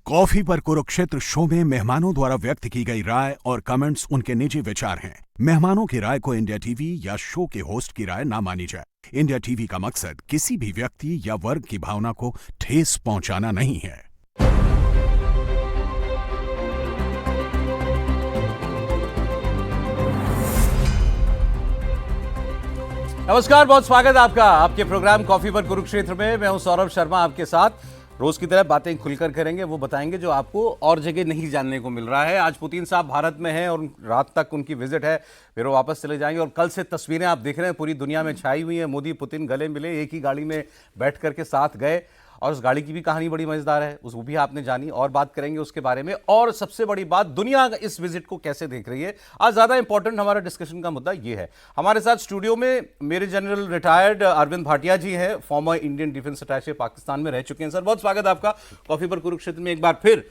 Coffee पर Kurukshetra show में मेहमानों द्वारा व्यक्त की गई राय और कमेंट्स उनके निजी विचार हैं। मेहमानों की राय को इंडिया टीवी या शो के होस्ट की राय ना मानी जाए। इंडिया टीवी का मकसद किसी भी व्यक्ति या वर्ग की भावना को ठेस पहुंचाना नहीं है। नमस्कार, बहुत स्वागत है आपका आपके प्रोग्राम कॉफी पर कुरुक्षेत्र में। मैं हूं सौरभ शर्मा, आपके साथ रोज की तरह बातें खुलकर करेंगे। वो बताएंगे जो आपको और जगह नहीं जानने को मिल रहा है। आज पुतिन साहब भारत में हैं और रात तक उनकी विजिट है, फिर वो वापस चले जाएंगे। और कल से तस्वीरें आप देख रहे हैं पूरी दुनिया में छाई हुई हैं। मोदी पुतिन गले मिले, एक ही गाड़ी में बैठ करके साथ गए और उस गाड़ी की भी कहानी बड़ी मजेदार है, वो भी आपने जानी और बात करेंगे उसके बारे में। और सबसे बड़ी बात, दुनिया इस विजिट को कैसे देख रही है। आज ज्यादा इंपॉर्टेंट हमारा डिस्कशन का मुद्दा ये है। हमारे साथ स्टूडियो में मेरे जनरल रिटायर्ड अरविंद भाटिया जी हैं, फॉर्मर इंडियन डिफेंस अटैचे, पाकिस्तान में रह चुके हैं। सर, बहुत स्वागत है आपका कॉफी पर कुरुक्षेत्र में एक बार फिर।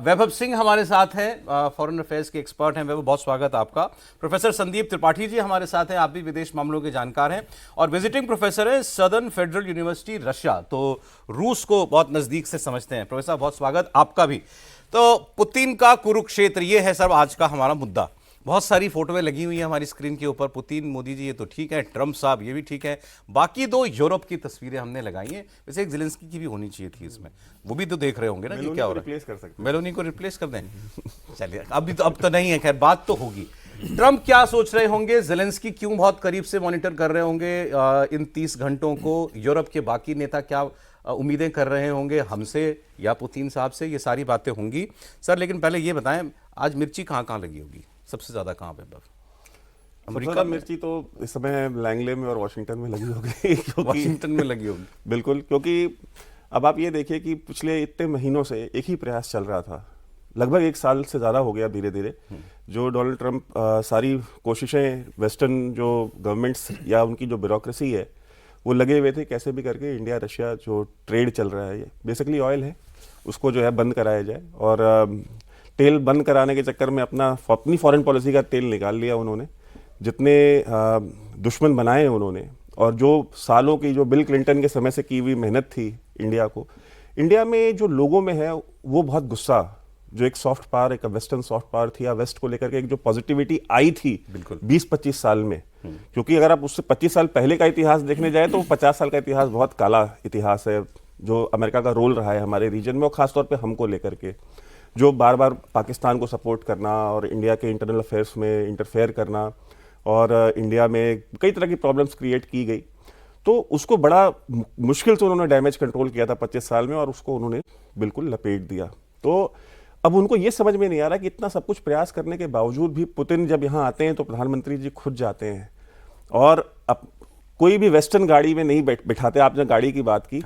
वैभव सिंह हमारे साथ हैं, फॉरेन अफेयर्स के एक्सपर्ट हैं। वैभव, बहुत स्वागत है आपका। प्रोफेसर संदीप त्रिपाठी जी हमारे साथ हैं, आप भी विदेश मामलों के जानकार हैं और विजिटिंग प्रोफेसर हैं सदर्न फेडरल यूनिवर्सिटी रशिया, तो रूस को बहुत नजदीक से समझते हैं। प्रोफेसर, बहुत स्वागत आपका भी। तो पुतिन का कुरुक्षेत्र, ये है सर आज का हमारा मुद्दा। बहुत सारी फोटोएं लगी हुई हैं हमारी स्क्रीन के ऊपर। पुतिन, मोदी जी ये तो ठीक है, ट्रंप साहब ये भी ठीक है, बाकी दो यूरोप की तस्वीरें हमने लगाई हैं। वैसे एक ज़ेलेंस्की की भी होनी चाहिए थी इसमें, वो भी तो देख रहे होंगे ना कि क्या हो रहा है। मेलोनी को रिप्लेस कर दें चलिए, अब तो नहीं है, खैर बात तो होगी। ट्रंप क्या सोच रहे होंगे, ज़ेलेंस्की क्यों बहुत करीब से मॉनिटर कर रहे होंगे इन 30 घंटों को, यूरोप के बाकी नेता क्या उम्मीदें कर रहे होंगे हमसे या पुतिन साहब से, ये सारी बातें होंगी सर। लेकिन पहले ये बताएं, आज मिर्ची कहाँ कहाँ लगी होगी, सबसे ज्यादा कहाँ पे? अमेरिका मिर्ची तो इस समय लैंगले में और वाशिंगटन में लगी होगी वाशिंगटन में लगी होगी बिल्कुल, क्योंकि अब आप ये देखिए कि पिछले इतने महीनों से एक ही प्रयास चल रहा था, लगभग एक साल से ज़्यादा हो गया धीरे धीरे, जो डोनाल्ड ट्रंप सारी कोशिशें वेस्टर्न जो गवर्नमेंट्स या उनकी जो ब्यूरोक्रेसी है वो लगे हुए थे कैसे भी करके इंडिया रशिया जो ट्रेड चल रहा है, ये बेसिकली ऑयल है, उसको जो है बंद कराया जाए। और तेल बंद कराने के चक्कर में अपनी फॉरेन पॉलिसी का तेल निकाल लिया उन्होंने। जितने दुश्मन बनाए उन्होंने, और जो सालों की जो बिल क्लिंटन के समय से की हुई मेहनत थी इंडिया में जो लोगों में है वो बहुत गुस्सा, जो एक सॉफ्ट पावर, एक वेस्टर्न सॉफ्ट पावर थी या वेस्ट को लेकर के एक जो पॉजिटिविटी आई थी 20-25 साल में, क्योंकि अगर आप उससे 25 साल पहले का इतिहास देखने जाए तो 50 साल का इतिहास बहुत काला इतिहास है, जो अमेरिका का रोल रहा है हमारे रीजन में और खासतौर पर हमको लेकर के, जो बार बार पाकिस्तान को सपोर्ट करना और इंडिया के इंटरनल अफेयर्स में इंटरफेयर करना और इंडिया में कई तरह की प्रॉब्लम्स क्रिएट की गई। तो उसको बड़ा मुश्किल से उन्होंने डैमेज कंट्रोल किया था 25 साल में और उसको उन्होंने बिल्कुल लपेट दिया। तो अब उनको ये समझ में नहीं आ रहा कि इतना सब कुछ प्रयास करने के बावजूद भी पुतिन जब यहाँ आते हैं तो प्रधानमंत्री जी खुद जाते हैं और अब कोई भी वेस्टर्न गाड़ी में नहीं बिठाते। आपने गाड़ी की बात की,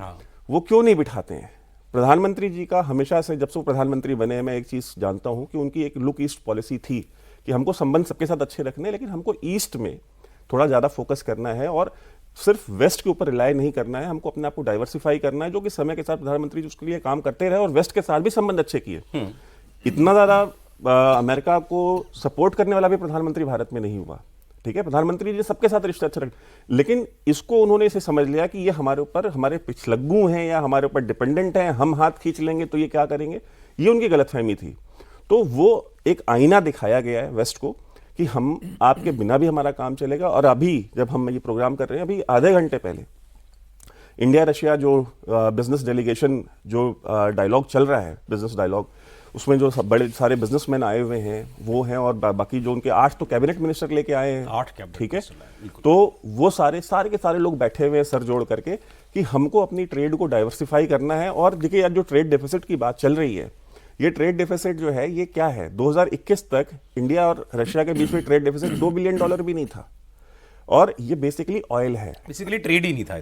वो क्यों नहीं बिठाते हैं? प्रधानमंत्री जी का हमेशा से, जब से वो प्रधानमंत्री बने, मैं एक चीज़ जानता हूं कि उनकी एक लुक ईस्ट पॉलिसी थी कि हमको संबंध सबके साथ अच्छे रखने, लेकिन हमको ईस्ट में थोड़ा ज़्यादा फोकस करना है और सिर्फ वेस्ट के ऊपर रिलाय नहीं करना है, हमको अपने आप को डाइवर्सिफाई करना है, जो कि समय के साथ प्रधानमंत्री जी उसके लिए काम करते रहे और वेस्ट के साथ भी संबंध अच्छे किए। इतना ज़्यादा अमेरिका को सपोर्ट करने वाला भी प्रधानमंत्री भारत में नहीं हुआ, ठीक है। प्रधानमंत्री जी सबके साथ रिश्ते अच्छे रख, लेकिन इसको उन्होंने इसे समझ लिया कि ये हमारे ऊपर, हमारे पिछलग्गू हैं या हमारे ऊपर डिपेंडेंट हैं, हम हाथ खींच लेंगे तो ये क्या करेंगे, ये उनकी गलतफहमी थी। तो वो एक आईना दिखाया गया है वेस्ट को कि हम आपके बिना भी हमारा काम चलेगा। और अभी जब हम ये प्रोग्राम कर रहे हैं, अभी आधे घंटे पहले इंडिया रशिया जो बिजनेस डेलीगेशन जो डायलॉग चल रहा है, बिजनेस डायलॉग, उसमें जो बड़े सारे बिजनेसमैन आए हुए हैं वो हैं और बाकी जो उनके 8 तो कैबिनेट मिनिस्टर लेके आए हैं, 8 कैबिनेट, ठीक है। तो वो सारे के सारे लोग बैठे हुए हैं सर जोड़ करके कि हमको अपनी ट्रेड को डाइवर्सिफाई करना है। और देखिए यार, जो ट्रेड डेफिसिट की बात चल रही है, ये ट्रेड डेफिसिट जो है ये क्या है, 2021 तक इंडिया और रशिया के बीच में ट्रेड डेफिसिट $2 बिलियन भी नहीं था और ये बेसिकली ऑयल है, बेसिकली ट्रेड ही नहीं था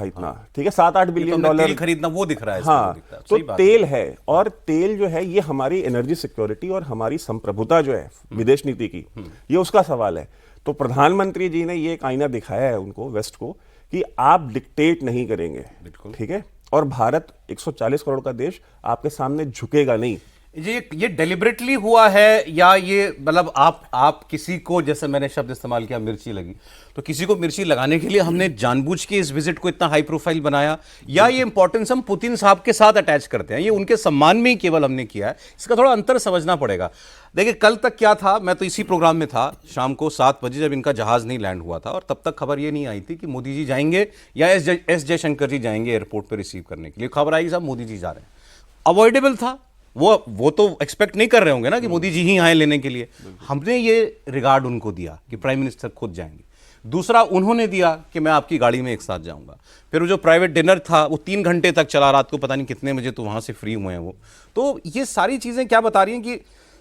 इतना, ठीक है। 7-8 बिलियन डॉलर तेल खरीदना वो दिख रहा है। हाँ, तो तेल है, और तेल जो है ये हमारी एनर्जी सिक्योरिटी और हमारी संप्रभुता जो है विदेश नीति की, ये उसका सवाल है। तो प्रधानमंत्री जी ने ये एक आईना दिखाया है उनको, वेस्ट को, कि आप डिक्टेट नहीं करेंगे, ठीक है। और भारत 140 करोड़ का देश आपके सामने झुकेगा नहीं। ये डेलिबरेटली हुआ है या ये मतलब आप किसी को, जैसे मैंने शब्द इस्तेमाल किया मिर्ची लगी, तो किसी को मिर्ची लगाने के लिए हमने जानबूझ के इस विजिट को इतना हाई प्रोफाइल बनाया, या ये इंपॉर्टेंस हम पुतिन साहब के साथ अटैच करते हैं, ये उनके सम्मान में ही केवल हमने किया है? इसका थोड़ा अंतर समझना पड़ेगा। देखिए कल तक क्या था, मैं तो इसी प्रोग्राम में था शाम को 7 बजे जब इनका जहाज नहीं लैंड हुआ था, और तब तक खबर ये नहीं आई थी कि मोदी जी जाएंगे या एस जयशंकर जी जाएंगे एयरपोर्ट पर रिसीव करने के लिए। खबर आई साहब मोदी जी जा रहे हैं, अवॉइडेबल था, वो तो एक्सपेक्ट नहीं कर रहे होंगे ना कि मोदी जी ही आए लेने के लिए। हमने ये रिगार्ड उनको दिया कि प्राइम मिनिस्टर खुद जाएंगे। दूसरा उन्होंने दिया कि मैं आपकी गाड़ी में एक साथ जाऊंगा। फिर वो जो प्राइवेट डिनर था वो 3 घंटे तक चला, रात को पता नहीं कितने बजे तो वहां से फ्री हुए हैं वो। तो ये सारी चीजें क्या बता रही हैं कि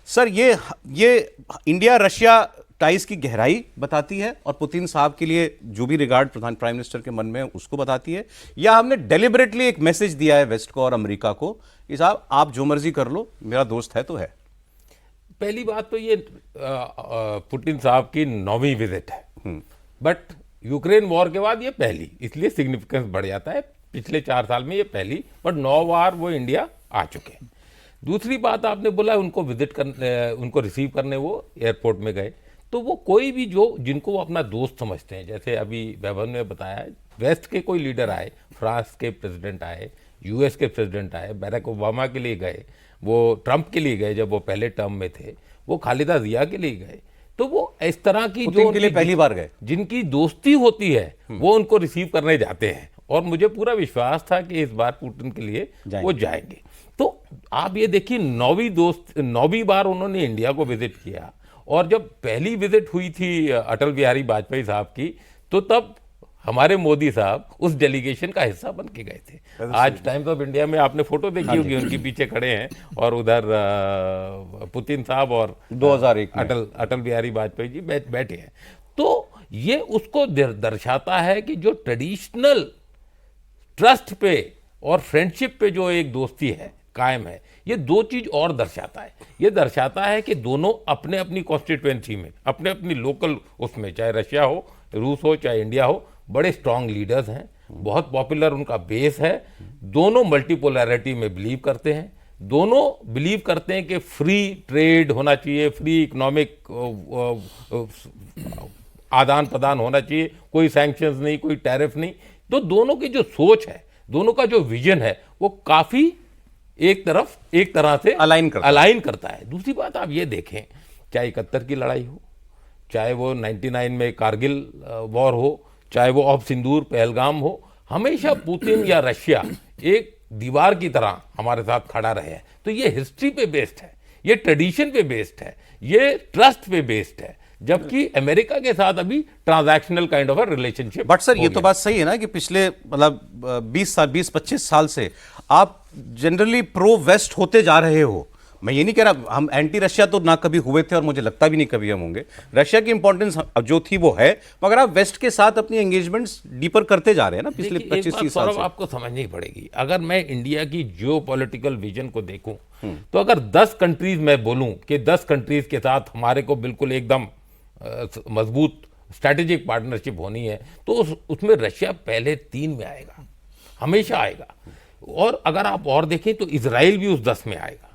सर ये इंडिया रशिया टाइज की गहराई बताती है, और पुतिन साहब के लिए जो भी रिगार्ड प्राइम मिनिस्टर के मन में है उसको बताती है, या हमने डेलिबरेटली एक मैसेज दिया है वेस्ट को और अमेरिका को कि साहब आप जो मर्जी कर लो, मेरा दोस्त है तो है। पहली बात तो ये पुतिन साहब की 9वीं विजिट है, बट यूक्रेन वॉर के बाद ये पहली, इसलिए सिग्निफिकेंस बढ़ जाता है। पिछले 4 साल में ये पहली, बट 9 बार वो इंडिया आ चुके हैं। दूसरी बात आपने बोला उनको विजिट करने, उनको रिसीव करने वो एयरपोर्ट में गए, तो वो कोई भी जिनको वो अपना दोस्त समझते हैं, जैसे अभी वैभव ने बताया वेस्ट के कोई लीडर आए, फ्रांस के प्रेसिडेंट आए, यूएस के प्रेसिडेंट आए, बैरक ओबामा के लिए गए, वो ट्रंप के लिए गए जब वो पहले टर्म में थे, वो खालिदा जिया के लिए गए, तो वो इस तरह की जो के लिए पहली बार गए, जिनकी दोस्ती होती है वो उनको रिसीव करने जाते हैं। और मुझे पूरा विश्वास था कि इस बार पुतिन के लिए वो जाएंगे। तो आप ये देखिए 9वीं बार उन्होंने इंडिया को विजिट किया, और जब पहली विजिट हुई थी अटल बिहारी वाजपेयी साहब की, तो तब हमारे मोदी साहब उस डेलीगेशन का हिस्सा बन के गए थे। आज टाइम्स ऑफ इंडिया में आपने फोटो देखी होगी, उनके पीछे खड़े हैं, और उधर पुतिन साहब और 2001 अटल बिहारी वाजपेयी जी बैठे हैं। तो ये उसको दर्शाता है कि जो ट्रेडिशनल ट्रस्ट पे और फ्रेंडशिप पे जो एक दोस्ती है कायम है, ये 2 चीज और दर्शाता है। ये दर्शाता है कि दोनों अपने अपनी कॉन्स्टिट्यूएंसी में, अपने अपनी लोकल उसमें, चाहे रशिया हो, रूस हो, चाहे इंडिया हो, बड़े स्ट्रांग लीडर्स हैं, बहुत पॉपुलर उनका बेस है। दोनों मल्टीपोलैरिटी में बिलीव करते हैं, दोनों बिलीव करते हैं कि फ्री ट्रेड होना चाहिए, फ्री इकोनॉमिक आदान प्रदान होना चाहिए, कोई सैंक्शंस नहीं, कोई टैरिफ नहीं। तो दोनों की जो सोच है, दोनों का जो विजन है, वो काफी एक तरह से अलाइन करता है। दूसरी बात आप ये देखें, चाहे 71 की लड़ाई हो, चाहे वो 99 में कारगिल वॉर हो, चाहे वो ऑफ सिंदूर पहलगाम हो, हमेशा पुतिन या रशिया एक दीवार की तरह हमारे साथ खड़ा रहे हैं। तो ये हिस्ट्री पे बेस्ड है, ये ट्रेडिशन पे बेस्ड है, ये ट्रस्ट पे बेस्ड है, जबकि अमेरिका के साथ अभी transactional kind of relationship. But sir ये तो बात सही है ना कि पिछले मतलब 20-25 साल से आप जनरली प्रो वेस्ट होते जा रहे हो। मैं ये नहीं कह रहा हम एंटी रशिया तो ना कभी हुए थे, और मुझे लगता भी नहीं कभी हम होंगे। रशिया की इंपॉर्टेंस जो थी वो है, मगर आप वेस्ट के साथ अपनी एंगेजमेंट्स डीपर करते जा रहे हैं ना पिछले 25-30 साल से। आपको समझनी पड़ेगी, अगर मैं इंडिया की जियोपॉलिटिकल विजन को देखूं, तो अगर 10 कंट्रीज मैं बोलूं कि 10 कंट्रीज के साथ हमारे को बिल्कुल एकदम मजबूत स्ट्रैटेजिक पार्टनरशिप होनी है, तो उसमें रशिया पहले 3 में आएगा, हमेशा आएगा। और अगर आप और देखें तो इजराइल भी उस 10 में आएगा।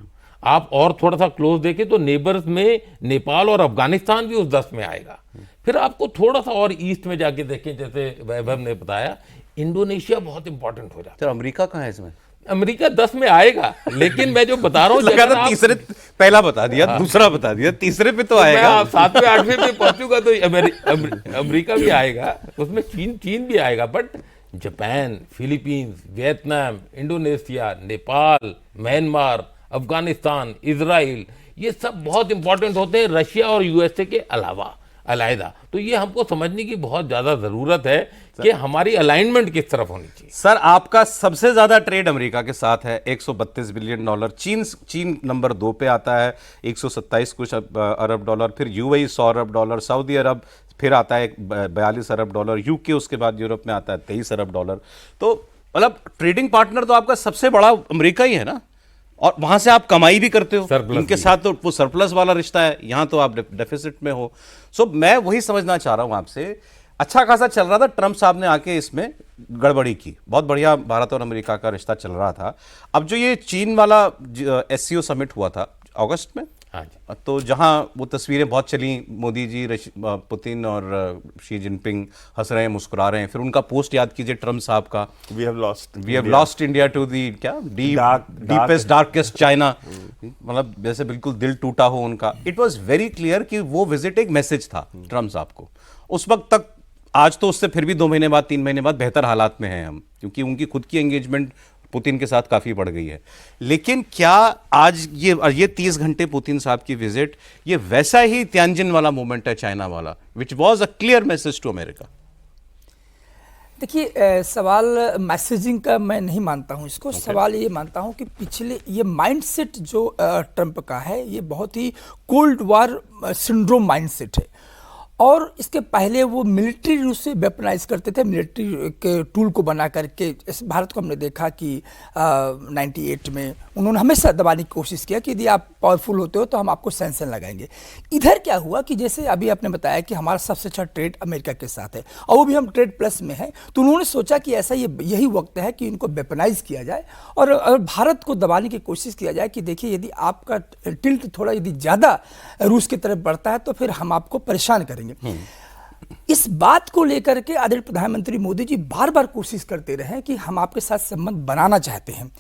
आप और थोड़ा सा क्लोज देखें तो नेबर्स में नेपाल और अफगानिस्तान भी उस 10 में आएगा। फिर आपको थोड़ा सा और ईस्ट में जाके देखें, जैसे वैभव ने बताया, इंडोनेशिया बहुत इंपॉर्टेंट हो जाता है। अमेरिका कहाँ है इसमें? अमेरिका 10 में आएगा, लेकिन मैं जो बता रहा हूँ तीसरे, पहला बता दिया, दूसरा बता दिया, तीसरे पे तो आएगा। 7वें 8वें पे पहुंचूंगा तो अमेरिका भी आएगा, उसमें चीन भी आएगा, but Japan, Philippines, Vietnam, Indonesia, Nepal, Myanmar, Afghanistan, Israel, ये सब बहुत इंपॉर्टेंट होते हैं रशिया और यूएसए के अलावा अलहदा। तो ये हमको समझने की बहुत ज्यादा जरूरत है कि हमारी अलाइनमेंट किस तरफ होनी चाहिए। सर आपका सबसे ज्यादा ट्रेड अमेरिका के साथ है, $132 बिलियन। चीन नंबर 2 पे आता है, 127 कुछ अरब डॉलर। फिर यूएई $100 अरब, सऊदी अरब फिर आता है $42 अरब, यूके उसके बाद यूरोप में आता है $23 अरब। तो मतलब ट्रेडिंग पार्टनर तो आपका सबसे बड़ा अमेरिका ही है ना, और वहां से आप कमाई भी करते हो, उनके साथ तो वो सरप्लस वाला रिश्ता है, यहां तो आप डेफिसिट में हो। सो मैं वही समझना चाह रहा हूं आपसे, अच्छा खासा चल रहा था, ट्रंप साहब ने आके इसमें गड़बड़ी की। बहुत बढ़िया भारत और अमेरिका का रिश्ता चल रहा था। अब जो ये चीन वाला एससीओ समिट हुआ था अगस्त में, हाँ जी, तो जहां वो तस्वीरें बहुत चली, मोदी जी, पुतिन और शी जिनपिंग हंस रहे हैं, मुस्कुरा रहे हैं। फिर उनका पोस्ट याद कीजिए ट्रंप साहब का, we have lost India to the क्या डीपेस्ट डार्केस्ट चाइना, मतलब जैसे बिल्कुल दिल टूटा हो उनका। इट वाज वेरी क्लियर कि वो विजिट एक मैसेज था ट्रंप साहब को उस वक्त तक। आज तो उससे फिर भी 2 महीने बाद 3 महीने बाद बेहतर हालात में हैं हम, क्योंकि उनकी खुद की एंगेजमेंट पुतिन के साथ काफी बढ़ गई है। लेकिन क्या आज ये 30 घंटे पुतिन साहब की विजिट ये वैसा ही त्यानजिन वाला मोमेंट है चाइना वाला, which was a clear message to America? देखिए, सवाल मैसेजिंग का मैं नहीं मानता हूं इसको। सवाल ये मानता हूं कि पिछले ये माइंडसेट जो ट्रंप का है, ये बहुत ही कोल्ड वॉर सिंड्रोम माइंडसेट है। और इसके पहले वो मिलिट्री रूप से वेपनाइज करते थे, मिलिट्री के टूल को बना करके। इस भारत को हमने देखा कि 98 में उन्होंने हमेशा दबाने की कोशिश किया कि यदि आप पावरफुल होते हो तो हम आपको सैंक्शन लगाएंगे। इधर क्या हुआ कि जैसे अभी आपने बताया कि हमारा सबसे अच्छा ट्रेड अमेरिका के साथ है और वो भी हम ट्रेड प्लस में हैं, तो उन्होंने सोचा कि ऐसा यही वक्त है कि इनको वेपनाइज किया जाए और भारत को दबाने की कोशिश किया जाए कि देखिए, यदि आपका टिल्ट थोड़ा यदि ज़्यादा रूस की तरफ बढ़ता है तो फिर हम आपको परेशान करेंगे। इस बात को लेकर के आदरणीय प्रधानमंत्री मोदी जी बार बार कोशिश करते रहे कि हम आपके साथ संबंध बनाना चाहते हैं।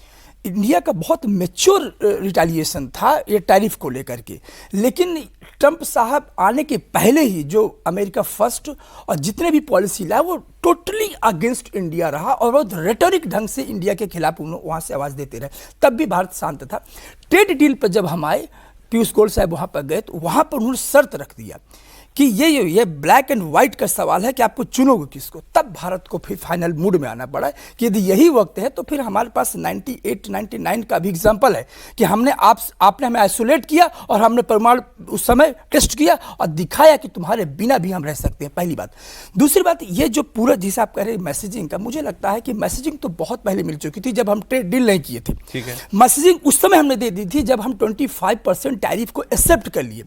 इंडिया का बहुत मैच्योर रिटेलिएशन था ये टैरिफ को लेकर के, लेकिन ट्रंप साहब आने के पहले ही जो अमेरिका फर्स्ट और जितने भी पॉलिसी लाए वो टोटली अगेंस्ट इंडिया रहा और बहुत रेटोरिक ढंग से इंडिया के खिलाफ उन्होंने वहाँ से आवाज़ देते रहे। तब भी भारत शांत था। ट्रेड डील पर जब हम आए, पीयूष गोयल साहब वहाँ पर गए तो वहाँ पर उन्होंने शर्त रख दिया कि ये ब्लैक एंड व्हाइट का सवाल है कि आपको चुनोगे किसको। तब भारत को फिर फाइनल मूड में आना पड़ा कि यदि यही वक्त है तो फिर हमारे पास 98-99 का भी एग्जांपल है कि आपने हमें आइसोलेट किया और हमने परमाणु उस समय टेस्ट किया और दिखाया कि तुम्हारे बिना भी हम रह सकते हैं। पहली बात। दूसरी बात, ये जो पूरा जिसे आप कह रहे हैं मैसेजिंग का, मुझे लगता है कि मैसेजिंग तो बहुत पहले मिल चुकी थी जब हम ट्रेड डील नहीं किए थे। ठीक है, मैसेजिंग उस समय हमने दे दी थी जब हम 25% टैरिफ को एक्सेप्ट कर लिए,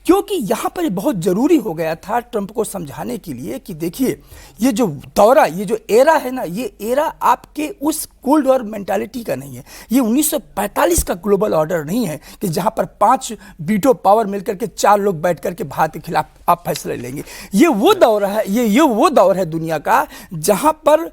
क्योंकि यहाँ पर बहुत जरूरी हो गया था ट्रंप को समझाने के लिए कि देखिए, ये जो दौरा, ये जो एरा है ना, ये एरा आपके उस कोल्ड वॉर मेंटालिटी का नहीं है। ये 1945 का ग्लोबल ऑर्डर नहीं है कि जहाँ पर 5 वीटो पावर मिलकर के 4 लोग बैठ करके भारत के खिलाफ आप फैसले लेंगे। ये वो दौर है, ये वो दौर है दुनिया का जहाँ पर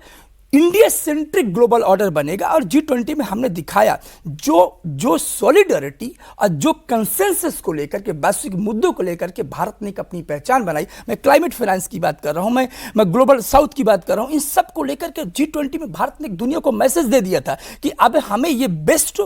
इंडिया सेंट्रिक ग्लोबल ऑर्डर बनेगा। और G20 में हमने दिखाया जो सॉलिडरिटी और जो कंसेंसस को लेकर के, वैश्विक मुद्दों को लेकर के भारत ने एक अपनी पहचान बनाई। मैं क्लाइमेट फाइनेंस की बात कर रहा हूं, मैं ग्लोबल साउथ की बात कर रहा हूं। इन सब को लेकर के G20 में भारत ने दुनिया को मैसेज दे दिया था कि अब हमें ये बेस्ट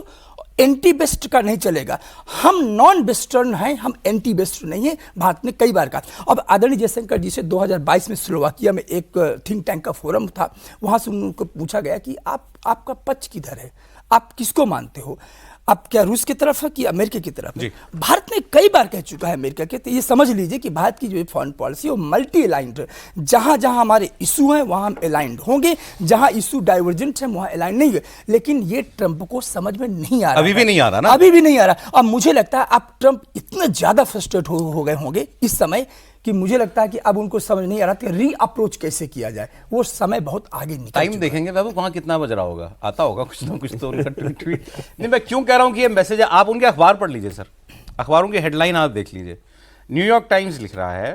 एंटी बेस्ट का नहीं चलेगा। हम नॉन वेस्टर्न हैं, हम एंटी वेस्ट नहीं है, भारत ने कई बार कहा। अब आदरणीय जयशंकर जी से 2022 में स्लोवाकिया में एक थिंक टैंक का फोरम था, वहां से उनको पूछा गया कि आपका पक्ष किधर है, आप किसको मानते हो, आप क्या रूस की तरफ है कि अमेरिका की तरफ है? भारत ने कई बार कह चुका है अमेरिका के, तो ये समझ लीजिए कि भारत की जो फॉरेन पॉलिसी वो मल्टी अलाइंड है। जहां जहां हमारे इशू हैं वहां हम अलाइंड होंगे, जहां इशू डाइवर्जेंट है वहां अलाइंड नहीं है। लेकिन ये ट्रंप को समझ में नहीं आ रहा, अभी भी नहीं आ रहा ना, अभी भी नहीं आ रहा। अब मुझे लगता है अब ट्रंप इतना ज्यादा फ्रस्ट्रेट हो गए होंगे इस समय कि मुझे लगता है कि अब उनको समझ नहीं आ रहा कि री अप्रोच कैसे किया जाए। वो समय बहुत आगे निकल टाइम देखेंगे बाबू, वहां कितना बज रहा होगा, आता होगा कुछ ना कुछ तो उनका ट्वीट। नहीं, मैं क्यों कह रहा हूं कि ये मैसेज है, आप उनके अखबार पढ़ लीजिए सर, अखबारों की हेडलाइन आप देख लीजिए। न्यूयॉर्क टाइम्स लिख रहा है,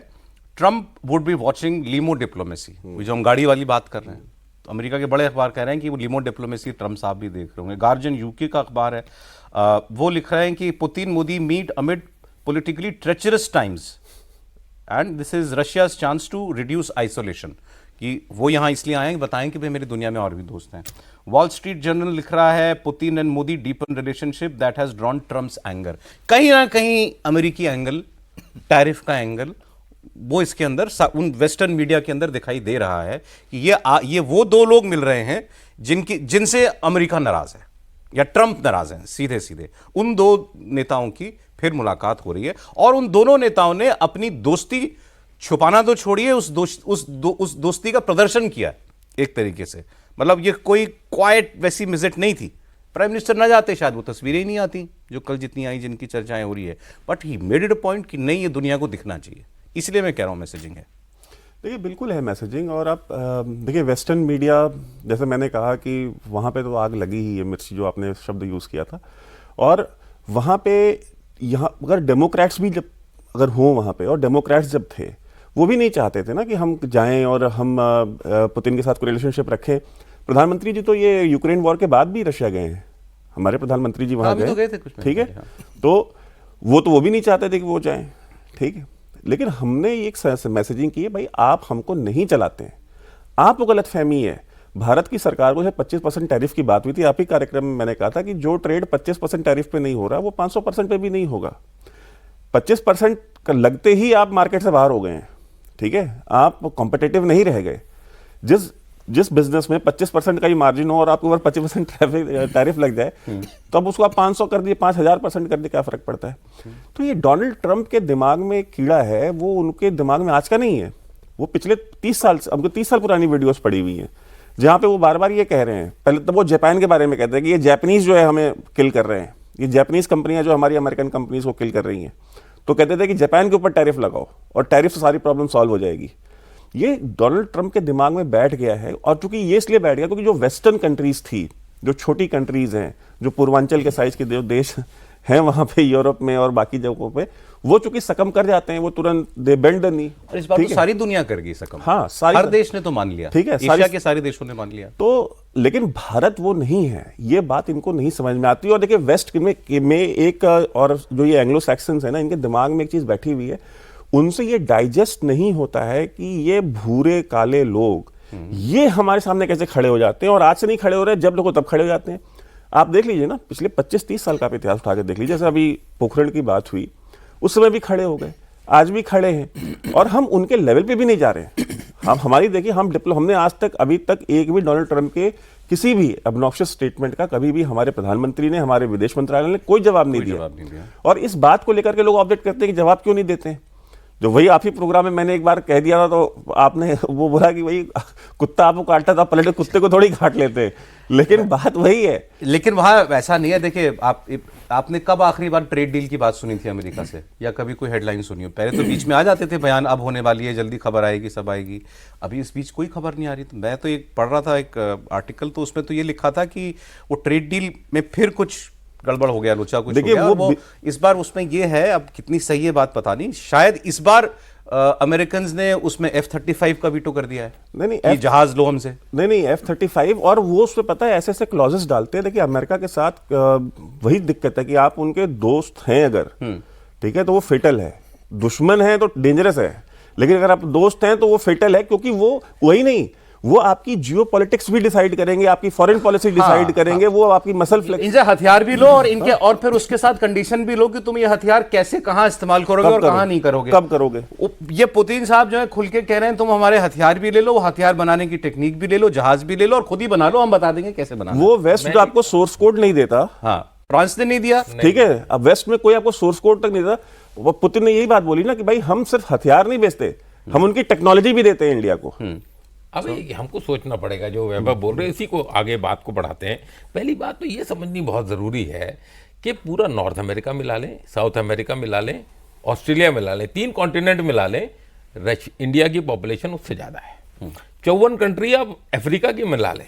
Trump would be watching limo diplomacy. जो हम गाड़ी वाली बात कर रहे हैं, तो अमेरिका के बड़े अखबार कह रहे हैं कि वो लिमो डिप्लोमेसी ट्रंप साहब भी देख रहे होंगे। गार्जियन यूके का अखबार है, वो लिख रहे हैं कि Putin Modi meet amid politically treacherous times and this is Russia's chance to reduce isolation, कि वो यहाँ इसलिए आए हैं बताएं कि भाई मेरी दुनिया में और भी दोस्त हैं। वॉल स्ट्रीट जर्नल लिख रहा है, Putin and Modi deepen relationship that has drawn Trump's anger. कहीं ना कहीं अमेरिकी एंगल, टैरिफ का एंगल, वो इसके अंदर उन वेस्टर्न मीडिया के अंदर दिखाई दे रहा है कि ये वो दो लोग मिल रहे हैं जिनसे अमेरिका नाराज है या ट्रंप नाराज है। सीधे सीधे उन दो नेताओं की फिर मुलाकात हो रही है और उन दोनों नेताओं ने अपनी दोस्ती छुपाना तो छोड़िए, उस दोस्ती का प्रदर्शन किया एक तरीके से। मतलब ये कोई क्वाइट वैसी विजिट नहीं थी, प्राइम मिनिस्टर ना जाते शायद वो तस्वीरें ही नहीं आती जो कल जितनी आई, जिनकी चर्चाएं हो रही है। But he made it a point कि नहीं, ये दुनिया को दिखना चाहिए, इसलिए मैं कह रहा हूं मैसेजिंग है। देखिए बिल्कुल है मैसेजिंग। और आप देखिए वेस्टर्न मीडिया, जैसे मैंने कहा कि वहाँ पे तो आग लगी ही है, मिर्ची जो आपने शब्द यूज़ किया था। और वहाँ पे यहाँ अगर डेमोक्रेट्स भी जब अगर हों वहाँ पे, और डेमोक्रेट्स जब थे वो भी नहीं चाहते थे ना कि हम जाएं और हम पुतिन के साथ कोई रिलेशनशिप रखें। प्रधानमंत्री जी तो ये यूक्रेन वॉर के बाद भी रशिया गए हैं, हमारे प्रधानमंत्री जी वहाँ तो गए थे गए, कुछ ठीक है। हाँ। तो वो भी नहीं चाहते थे कि वो जाएं, ठीक है। लेकिन हमने एक मैसेजिंग की है, भाई आप हमको नहीं चलाते हैं, आपको गलत फहमी है। भारत की सरकार को जब 25% टैरिफ की बात हुई थी, आप ही कार्यक्रम में मैंने कहा था कि जो ट्रेड 25% टैरिफ पे नहीं हो रहा वो 500% पे भी नहीं होगा। 25% का लगते ही आप मार्केट से बाहर हो गए हैं, ठीक है, आप कॉम्पिटिटिव नहीं रह गए। जिस बिजनेस में 25% का ही मार्जिन हो और आपके ऊपर 25% टैरिफ लग जाए, तो अब उसको आप 500 कर दिए, 5000% कर दिए, क्या फर्क पड़ता है। तो ये डोनाल्ड ट्रंप के दिमाग में एक कीड़ा है, वो उनके दिमाग में आज का नहीं है, वो पिछले 30 साल से, हमको 30 साल पुरानी वीडियोस पड़ी हुई हैं जहां पे वो बार बार ये कह रहे हैं। पहले तो वो जापान के बारे में कहते हैं कि ये जापानीज जो है हमें किल कर रहे हैं, ये जापानीज कंपनियां जो हमारी अमेरिकन कंपनीज को किल कर रही हैं। तो कहते थे कि जापान के ऊपर टैरिफ लगाओ और टैरिफ से सारी प्रॉब्लम सॉल्व हो जाएगी। ये डोनाल्ड ट्रंप के दिमाग में बैठ गया है। और चूंकि ये इसलिए बैठ गया क्योंकि जो वेस्टर्न कंट्रीज थी, जो छोटी कंट्रीज हैं, जो पूर्वांचल के साइज के जो देश हैं वहां पे यूरोप में और बाकी जगहों पे, वो चूंकि सकम कर जाते हैं, वो तुरंत दे बेंड द नी। और इस बार तो सारी दुनिया कर गई सकम। हाँ, सारी हर देश ने तो मान लिया, ठीक है, एशिया के सारे देशों ने मान लिया। तो लेकिन भारत वो नहीं है, ये बात इनको नहीं समझ में आती। और देखिए वेस्ट में एक और जो ये एंग्लो सैक्सन्स है ना, इनके दिमाग में एक चीज बैठी हुई है, उनसे ये डाइजेस्ट नहीं होता है कि ये भूरे काले लोग ये हमारे सामने कैसे खड़े हो जाते हैं। और आज से नहीं खड़े हो रहे, जब लोग तब खड़े हो जाते हैं। आप देख लीजिए ना, पिछले 25-30 साल का इतिहास उठा के देख लीजिए। जैसे अभी पोखरण की बात हुई, उस समय भी खड़े हो गए, आज भी खड़े हैं, और हम उनके लेवल पे भी नहीं जा रहे हैं। हम हमारी देखिए, हमने आज तक अभी तक एक भी डोनाल्ड ट्रंप के किसी भी ऑब्नॉक्शियस स्टेटमेंट का कभी भी हमारे प्रधानमंत्री ने, हमारे विदेश मंत्रालय ने कोई जवाब नहीं दिया। और इस बात को लेकर के लोग ऑब्जेक्ट करते हैं कि जवाब क्यों नहीं देते हैं। जो वही आप ही प्रोग्राम में मैंने एक बार कह दिया था, तो आपने वो बोला कि वही कुत्ता आपको काटता था, पलट कुत्ते को थोड़ी काट लेते। लेकिन बात वही है। लेकिन वहां वैसा नहीं है। देखिए आपने कब आखिरी बार ट्रेड डील की बात सुनी थी अमेरिका से, या कभी कोई हेडलाइन सुनी हो? पहले तो बीच में आ जाते थे बयान, अब होने वाली है, जल्दी खबर आएगी, सब आएगी। अभी इस बीच कोई खबर नहीं आ रही। तो मैं तो एक पढ़ रहा था एक आर्टिकल, तो उसमें तो ये लिखा था कि वो ट्रेड डील में फिर कुछ गड़बड़ हो गया, लोचा कुछ हो गया। वो इस बार उसमें ये है, अब कितनी सही है बात पता नहीं, शायद इस बार अमेरिकन्स ने उसमें F-35 का वीटो कर दिया है। नहीं, जहाज लो हमसे। नहीं, F-35, और वो उसमें पता है ऐसे क्लॉजेस डालते हैं। देखिए अमेरिका के साथ वही दिक्कत है कि आप उनके दोस्त हैं अगर, ठीक है, तो वो फेटल है। दुश्मन है तो डेंजरस है, लेकिन अगर आप दोस्त हैं तो वो फेटल है, क्योंकि वो वही नहीं, वो आपकी जियोपॉलिटिक्स भी डिसाइड करेंगे, आपकी फॉरेन पॉलिसी डिसाइड करेंगे, वो आपकी मसल फ्लेक्स। इनसे हथियार भी लो और इनके और फिर उसके साथ कंडीशन भी लो कि तुम ये हथियार कैसे, कहां इस्तेमाल करोगे और कहां नहीं करोगे, कब करोगे। ये पुतिन साहब जो है खुल के कह रहे हैं, तुम हमारे हथियार भी ले लो, हथियार बनाने की टेक्निक भी ले लो, जहाज भी ले लो, और खुद ही बना लो, हम बता देंगे कैसे बनाना। वो वेस्ट जो आपको सोर्स कोड नहीं देता, हाँ, फ्रांस ने नहीं दिया, ठीक है, अब वेस्ट में कोई आपको सोर्स कोड तक नहीं देता। वो पुतिन ने यही बात बोली ना कि भाई हम सिर्फ हथियार नहीं बेचते, हम उनकी टेक्नोलॉजी भी देते हैं इंडिया को। अब हमको सोचना पड़ेगा, जो वैभव बोल रहे हैं इसी को आगे बात को बढ़ाते हैं। पहली बात तो ये समझनी बहुत ज़रूरी है कि पूरा नॉर्थ अमेरिका मिला लें, साउथ अमेरिका मिला लें, ऑस्ट्रेलिया मिला लें, 3 कॉन्टिनेंट मिला लें, इंडिया की पॉपुलेशन उससे ज़्यादा है। 54 कंट्री अब अफ्रीका की मिला लें,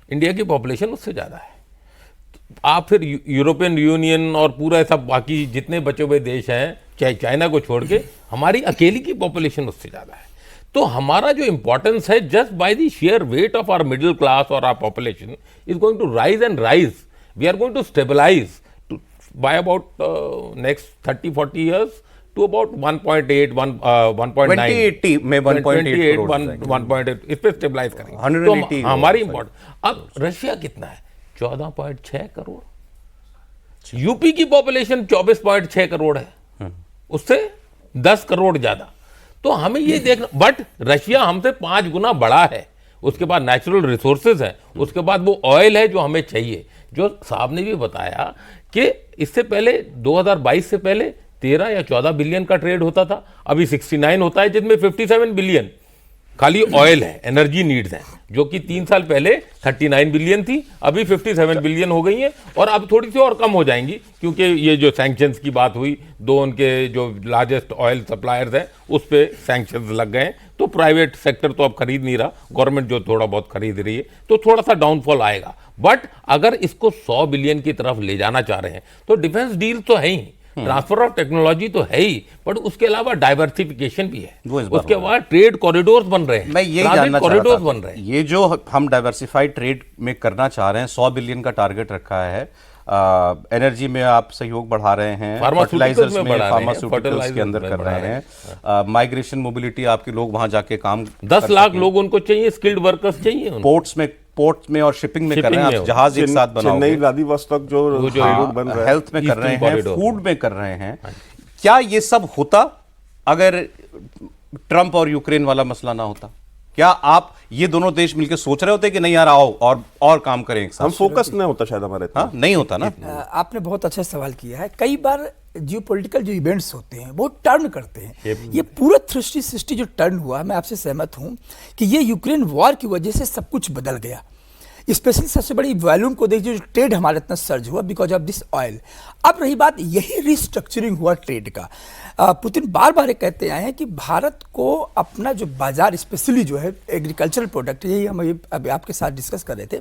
इंडिया की पॉपुलेशन उससे ज़्यादा है। आप फिर यूरोपियन यूनियन और पूरा सब बाकी जितने बचे हुए देश हैं, चाहे चाइना को छोड़ के, हमारी अकेली की पॉपुलेशन उससे ज़्यादा है। तो हमारा जो इंपॉर्टेंस है, just by the share weight of our middle class और our population is going to rise and rise. We are going to stabilise by about next 30-40 years to about 1.8, 1.9 में 1.8 इस पे स्टेबलाइज करेंगे। 180 तो हमारी इंपॉर्टेंट। अब Russia कितना है? 14.6 करोड़। यूपी की पॉपुलेशन 24.6 करोड़ है, उससे 10 करोड़ ज्यादा। तो हमें ये देखना, बट रशिया हमसे 5 गुना बड़ा है। उसके बाद नेचुरल रिसोर्सेज है, उसके बाद वो ऑयल है जो हमें चाहिए। जो साहब ने भी बताया कि इससे पहले 2022 से पहले 13 या 14 बिलियन का ट्रेड होता था, अभी 69 होता है, जिसमें 57 बिलियन खाली ऑयल है, एनर्जी नीड्स हैं, जो कि 3 साल पहले 39 बिलियन थी, अभी 57 बिलियन हो गई हैं, और अब थोड़ी सी और कम हो जाएंगी, क्योंकि ये जो सैंक्शंस की बात हुई, 2 उनके जो लार्जेस्ट ऑयल सप्लायर्स हैं उस पे सैंक्शंस लग गए हैं, तो प्राइवेट सेक्टर तो अब खरीद नहीं रहा, गवर्नमेंट जो थोड़ा बहुत खरीद रही है, तो थोड़ा सा डाउनफॉल आएगा। बट अगर इसको 100 बिलियन की तरफ ले जाना चाह रहे हैं तो डिफेंस डील तो है ही, ट्रांसफर ऑफ टेक्नोलॉजी तो है ही, बट उसके अलावा डाइवर्सिफिकेशन भी है, उसके बाद ट्रेड कॉरिडोर्स बन रहे हैं, मैं यही जानना चाह रहा कॉरिडोर्स था, बन रहे हैं। ये जो हम डाइवर्सिफाइड ट्रेड में करना चाह रहे हैं, 100 बिलियन का टारगेट रखा है, एनर्जी में आप सहयोग बढ़ा रहे हैं, फर्टिलाइजर्स में, फार्मास्यूटिकल्स के अंदर कर रहे हैं, माइग्रेशन मोबिलिटी, आपके लोग वहां जाके काम 10 लाख लोग उनको चाहिए, स्किल्ड वर्कर्स चाहिए उनको। पोर्ट्स में और शिपिंग में कर रहे हैं, आप जहाज एक साथ बनाओगे, चेन्नई व्लादिवोस्तोक जो रोड बन रहा है, हेल्थ में कर रहे हैं, कॉरिडोर फूड में कर रहे हैं। क्या ये सब होता अगर ट्रंप और यूक्रेन वाला मसला ना होता? क्या आप ये दोनों देश मिलकर सोच रहे होते कि नहीं यार आओ और काम करें एक साथ? हम फोकस नहीं होता शायद हमारे इतना। हाँ, नहीं होता ना। आपने बहुत अच्छा सवाल किया है। कई बार जियोपॉलिटिकल जो इवेंट्स होते हैं वो टर्न करते हैं। ये पूरा सृष्टि जो टर्न हुआ, मैं आपसे सहमत हूं कि ये यूक्रेन वॉर की वजह से सब कुछ बदल गया। स्पेशली सबसे बड़ी वॉल्यूम को देखिए, जो ट्रेड हमारा इतना सर्ज हुआ बिकॉज ऑफ दिस ऑयल। अब रही बात यही रिस्ट्रक्चरिंग हुआ ट्रेड का। पुतिन बार बार कहते आए हैं कि भारत को अपना जो बाजार, स्पेशली जो है एग्रीकल्चरल प्रोडक्ट, यही हम अभी आपके साथ डिस्कस कर रहे थे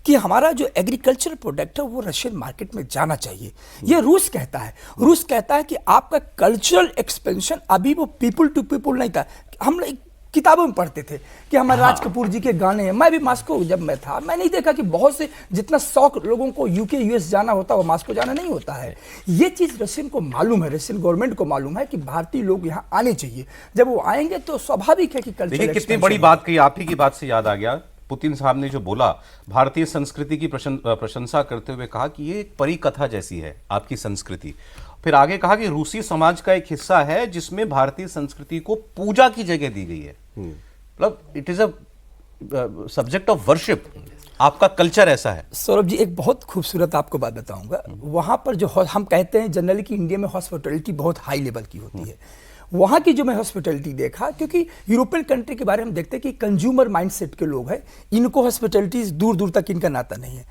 कि हमारा जो एग्रीकल्चरल प्रोडक्ट है वो रशियन मार्केट में जाना चाहिए। ये रूस कहता है। रूस कहता है कि आपका कल्चरल एक्सपेंशन अभी वो पीपल टू पीपल नहीं था। हम किताबों में पढ़ते थे कि हमारे राज कपूर जी के गाने हैं। मैं भी मास्को जब मैं था, मैं नहीं देखा कि बहुत से जितना 100 लोगों को यूके यूएस जाना होता है वो मास्को जाना नहीं होता है। ये चीज रशियन को मालूम है, रशियन गवर्नमेंट को मालूम है कि भारतीय लोग यहाँ आने चाहिए। जब वो आएंगे तो स्वाभाविक है कि देखिए कितनी बड़ी बात कही। आप ही की बात से याद आ गया, पुतिन साहब ने जो बोला, भारतीय संस्कृति की प्रशंसा करते हुए कहा कि ये एक परी कथा जैसी है आपकी संस्कृति। फिर आगे कहा कि रूसी समाज का एक हिस्सा है जिसमें भारतीय संस्कृति को पूजा की जगह दी गई है। मतलब it is a subject of worship. आपका कल्चर ऐसा है। सौरभ जी, एक बहुत खूबसूरत आपको बात बताऊंगा। वहां पर जो हम कहते हैं जनरली कि इंडिया में हॉस्पिटैलिटी बहुत हाई लेवल की होती है, वहाँ की जो मैं हॉस्पिटैलिटी देखा, क्योंकि यूरोपियन कंट्री के बारे में देखते हैं कि कंज्यूमर माइंडसेट के लोग हैं, इनको हॉस्पिटैलिटी दूर दूर तक इनका नाता नहीं है,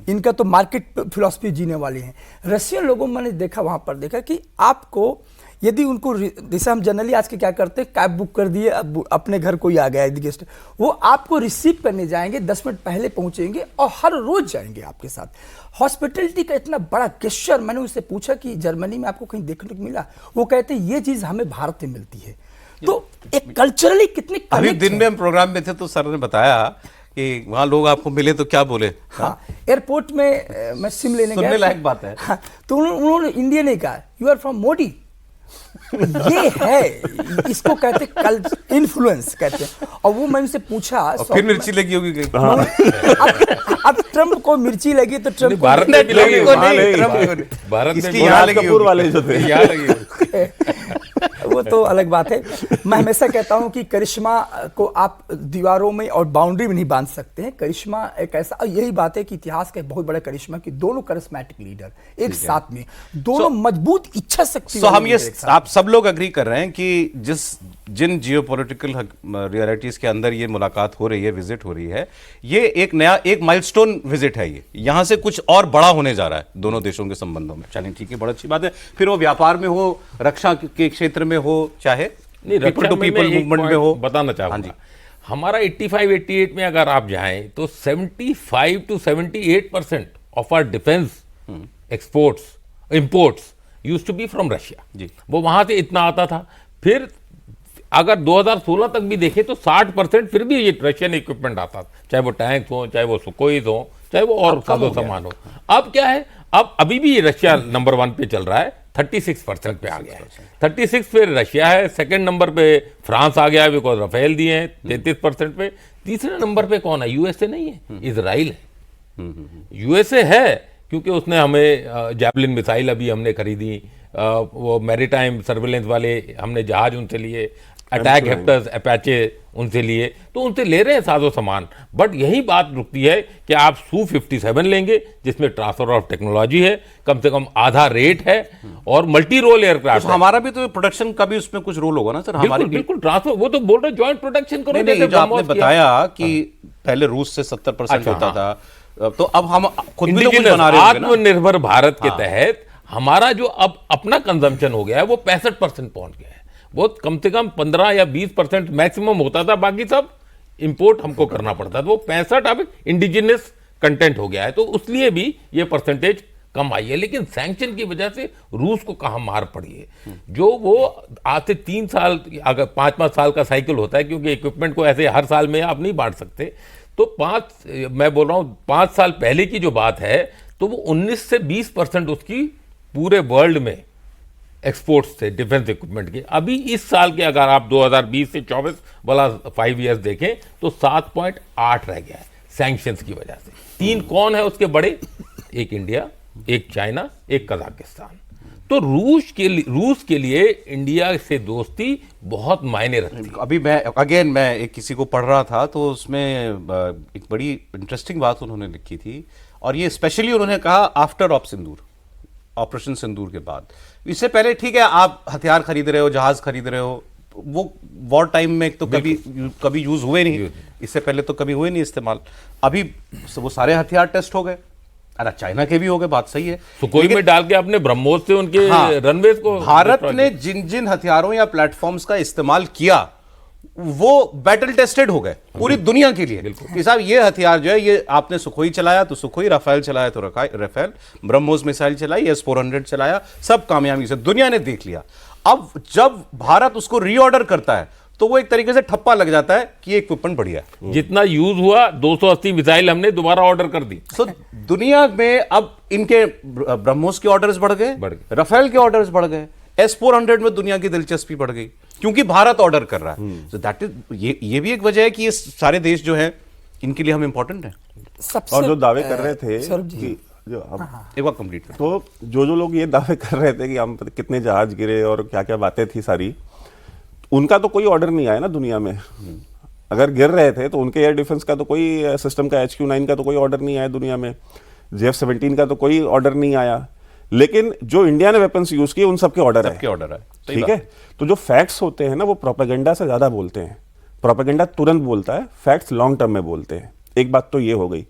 इनका तो मार्केट फिलॉसफी जीने वाले हैं। रशियन लोगों में मैंने देखा, वहाँ पर देखा कि आपको यदि उनको, जैसे हम जनरली आज के क्या करते हैं, कैब बुक कर दिए, अब अपने घर कोई आ गया यदि गेस्ट, वो आपको रिसीव करने जाएंगे, 10 मिनट पहले पहुंचेंगे और हर रोज जाएंगे आपके साथ। हॉस्पिटैलिटी का इतना बड़ा गेस्चर, मैंने उससे पूछा कि जर्मनी में आपको कहीं देखने को मिला? वो कहते हैं ये चीज हमें भारत में मिलती है। तो एक कल्चरली कितनी अभी दिन में हम प्रोग्राम में थे तो सर ने बताया कि वहाँ लोग आपको मिले तो क्या बोले? हाँ, एयरपोर्ट में मैं सिम लेने गया, सुनने लायक बात है। हाँ, तो उन्होंने इंडिया ने कहा यू आर फ्रॉम मोदी। ये है, इसको कहते कल इन्फ्लुएंस कहते हैं। और वो मैं उनसे पूछा, फिर मिर्ची लगी होगी कहीं? अब ट्रम्प को मिर्ची लगी तो ट्रम्प भारत में भी लगी, भारत में इसकी यहाँ कपूर वाले जो थे यहाँ लगी वो तो अलग बात है। मैं हमेशा कहता हूं कि करिश्मा को आप दीवारों में और बाउंड्री में नहीं बांध सकते हैं। करिश्मा एक ऐसा, यही बात है कि इतिहास का एक बहुत बड़ा करिश्मा कि दोनों करिश्मेटिक लीडर एक साथ में, दोनों मजबूत इच्छा शक्ति। हम ये आप सब लोग एग्री कर रहे हैं कि जिन जियोपॉलिटिकल रियलिटीज के अंदर ये मुलाकात हो रही है, विजिट हो रही है, ये एक नया, एक माइलस्टोन विजिट है। ये यहां से कुछ और बड़ा होने जा रहा है दोनों देशों के संबंधों में। चलिए ठीक है, बड़ी अच्छी बात है। फिर वो व्यापार में हो, रक्षा के क्षेत्र में हो, चाहे पीपल टू पीपल मूवमेंट में हो। बताना चाहूंगा, हमारा 85-88 में अगर आप जाएं तो 75 to 78% of our defence exports imports used to be from Russia. जी, वो वहां से इतना आता था। फिर अगर 2016 तक भी देखें तो 60% फिर भी ये रशियन इक्विपमेंट आता था, चाहे वो टैंक्स हो, चाहे वो सुकोइज हो, चाहे वो और साजो सामान हो। अब क्या है, अब अभी भी रशिया नंबर 1 पे चल रहा है, 36% पे आ गया है। 36 पे रशिया है, सेकंड नंबर पे फ्रांस आ गया है बिकॉज राफेल दिए हैं 33% पे। तीसरे नंबर पे कौन है? यूएसए नहीं है, इजराइल है। यूएसए है क्योंकि उसने हमें जैवलिन मिसाइल अभी हमने खरीदी, वो मैरीटाइम सर्विलेंस वाले हमने जहाज उनसे लिए, अटैक हेप्टर्स अपाचे उनसे लिए, तो उनसे ले रहे हैं साजो सामान। बट यही बात रुकती है कि आप Su-57 लेंगे जिसमें ट्रांसफर ऑफ टेक्नोलॉजी है, कम से कम आधा रेट है और मल्टी रोल एयरक्राफ्ट। हमारा भी तो प्रोडक्शन का भी उसमें कुछ रोल होगा ना सर? हमारे बिल्कुल ट्रांसफर, वो तो बोल रहे ज्वाइंट प्रोडक्शन करो। नहीं, जो आपने बताया कि पहले रूस से 70% होता था, तो अब हम खुद भी तो कुछ बना रहे हैं। आत्मनिर्भर भारत के तहत हमारा जो अब अपना कंजम्पशन हो गया है वो 65% पहुंच गया है। बहुत कम से कम 15 या 20% मैक्सिमम होता था, बाकी सब इंपोर्ट हमको करना पड़ता था। वो 65 अब इंडिजिनस कंटेंट हो गया है, तो उसलिए भी ये परसेंटेज कम आई है। लेकिन सैंक्शन की वजह से रूस को कहाँ मार पड़ी है, जो वो आज से 3 साल, अगर 5-5 साल का साइकिल होता है, क्योंकि इक्विपमेंट को ऐसे हर साल में आप नहीं बांट सकते, तो मैं बोल रहा हूँ 5 साल पहले की जो बात है, तो वो 19 से 20% उसकी पूरे वर्ल्ड में एक्सपोर्ट्स थे डिफेंस इक्विपमेंट के। अभी इस साल के अगर आप 2020 से 24 वाला 5 ईयर्स देखें तो 7.8 रह गया है सैंक्शंस की वजह से। 3 कौन है उसके बड़े? एक इंडिया, एक चाइना, एक कजाकिस्तान। तो रूस के लिए इंडिया से दोस्ती बहुत मायने रखती है। अभी मैं एक किसी को पढ़ रहा था, तो उसमें एक बड़ी इंटरेस्टिंग बात उन्होंने लिखी थी, और ये स्पेशली उन्होंने कहा आफ्टर ऑपरेशन सिंदूर के बाद। इससे पहले ठीक है, आप हथियार खरीद रहे हो, जहाज खरीद रहे हो, वो वॉर टाइम में तो कभी यूज हुए नहीं, इससे पहले तो कभी हुए नहीं इस्तेमाल। अभी वो सारे हथियार टेस्ट हो गए, अरे चाइना के भी हो गए, बात सही है। सुखोई में डाल के अपने ब्रह्मोस से उनके रनवेज को, भारत ने जिन जिन हथियारों या प्लेटफॉर्म्स का इस्तेमाल किया वो बैटल टेस्टेड हो गए पूरी दुनिया के लिए कि साहब ये हथियार जो है, ये आपने सुखोई चलाया तो सुखोई, राफेल चलाया तो राफेल, ब्रह्मोस मिसाइल चलाई, S-400 चलाया, सब कामयाबी से दुनिया ने देख लिया। अब जब भारत उसको रीऑर्डर करता है तो वो एक तरीके से ठप्पा लग जाता है कि ये इक्विपमेंट बढ़िया है। जितना यूज हुआ 280 मिसाइल हमने दोबारा ऑर्डर कर दी। तो दुनिया में अब इनके ब्रह्मोस के ऑर्डर्स बढ़ गए, राफेल के ऑर्डर्स बढ़ गए, S-400 में दुनिया की दिलचस्पी बढ़ गई क्योंकि भारत ऑर्डर कर रहा है। तो दैट इज, ये भी एक वजह है कि ये सारे देश जो हैं इनके लिए हम इंपॉर्टेंट हैं। और जो दावे कर रहे थे कि जो एक बार कंप्लीट कर, तो जो लोग ये दावे कर रहे थे कि हम कितने जहाज गिरे और क्या क्या बातें थी सारी, उनका तो कोई ऑर्डर नहीं आया ना दुनिया में। अगर गिर रहे थे तो उनके एयर डिफेंस का तो कोई सिस्टम का HQ-9 का तो कोई ऑर्डर नहीं आया दुनिया में, JF-17 का तो कोई ऑर्डर नहीं आया। लेकिन जो इंडिया ने वेपन्स यूज किए उन सबके ऑर्डर है, ठीक है। तो जो फैक्ट्स होते हैं ना, वो प्रोपेगेंडा से ज्यादा बोलते हैं। प्रोपेगेंडा तुरंत बोलता है, फैक्ट्स लॉन्ग टर्म में बोलते हैं। एक बात तो ये हो गई।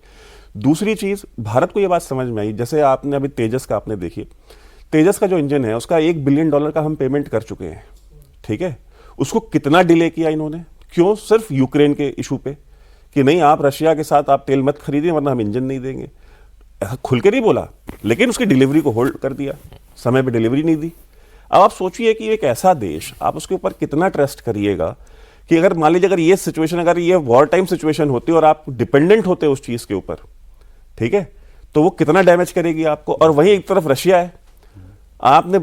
दूसरी चीज, भारत को ये बात समझ में आई, जैसे आपने अभी तेजस का आपने देखिए, तेजस का जो इंजन है उसका $1 बिलियन का हम पेमेंट कर चुके हैं, ठीक है। उसको कितना डिले किया इन्होंने? क्यों? सिर्फ यूक्रेन के इशू पे कि नहीं आप रशिया के साथ आप तेल मत खरीदिए वरना हम इंजन नहीं देंगे। खुल के नहीं बोला, लेकिन उसकी डिलीवरी को होल्ड कर दिया, समय पे डिलीवरी नहीं दी। अब आप सोचिए कि एक ऐसा देश, आप उसके ऊपर कितना ट्रस्ट करिएगा कि अगर मान लीजिए अगर ये सिचुएशन, अगर ये वॉर टाइम सिचुएशन होती और आप डिपेंडेंट होते उस चीज के ऊपर, ठीक है, तो वो कितना डैमेज करेगी आपको। और वहीं एक तरफ रशिया है, आपने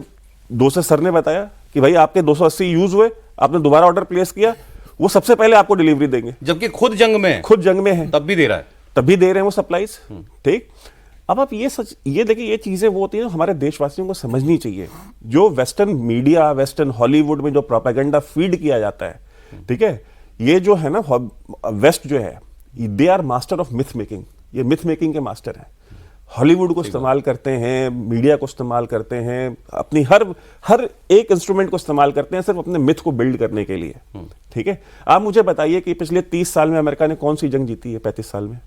सर ने बताया कि भाई आपके 280 यूज हुए, आपने दोबारा ऑर्डर प्लेस किया, वो सबसे पहले आपको डिलीवरी देंगे, जबकि खुद जंग में है, तब भी दे रहे हैं वो सप्लाईज, ठीक। अब आप ये देखिए, ये चीजें वो होती हैं हमारे देशवासियों को समझनी चाहिए। जो वेस्टर्न मीडिया, वेस्टर्न हॉलीवुड में जो प्रोपेगेंडा फीड किया जाता है, ठीक है, ये जो है ना, वेस्ट जो है, they are master of myth making. ये मिथ मेकिंग के मास्टर हैं। हॉलीवुड को इस्तेमाल करते हैं, मीडिया को इस्तेमाल करते हैं, अपनी हर एक इंस्ट्रूमेंट को इस्तेमाल करते हैं सिर्फ अपने मिथ को बिल्ड करने के लिए, ठीक है। आप मुझे बताइए कि पिछले 30 साल में अमेरिका ने कौन सी जंग जीती है? 35 साल में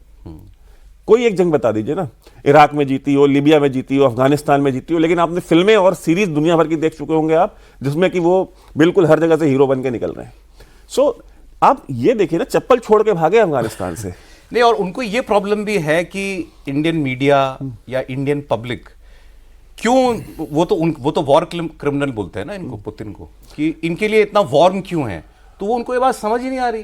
कोई एक जंग बता दीजिए ना। इराक में जीती हो, लीबिया में जीती हो, अफगानिस्तान में जीती हो, लेकिन आपने फिल्में और सीरीज दुनिया भर की देख चुके होंगे आप, जिसमें कि वो बिल्कुल हर जगह से हीरो बन के निकल रहे हैं। सो आप ये देखिए ना, चप्पल छोड़ के भागे अफगानिस्तान से। नहीं, और उनको ये प्रॉब्लम भी है कि इंडियन मीडिया या इंडियन पब्लिक क्यों, वो तो वॉर क्रिमिनल बोलते हैं ना इनको, पुतिन को, कि इनके लिए इतना वार्म क्यों है। तो वो उनको ये बात समझ ही नहीं आ रही।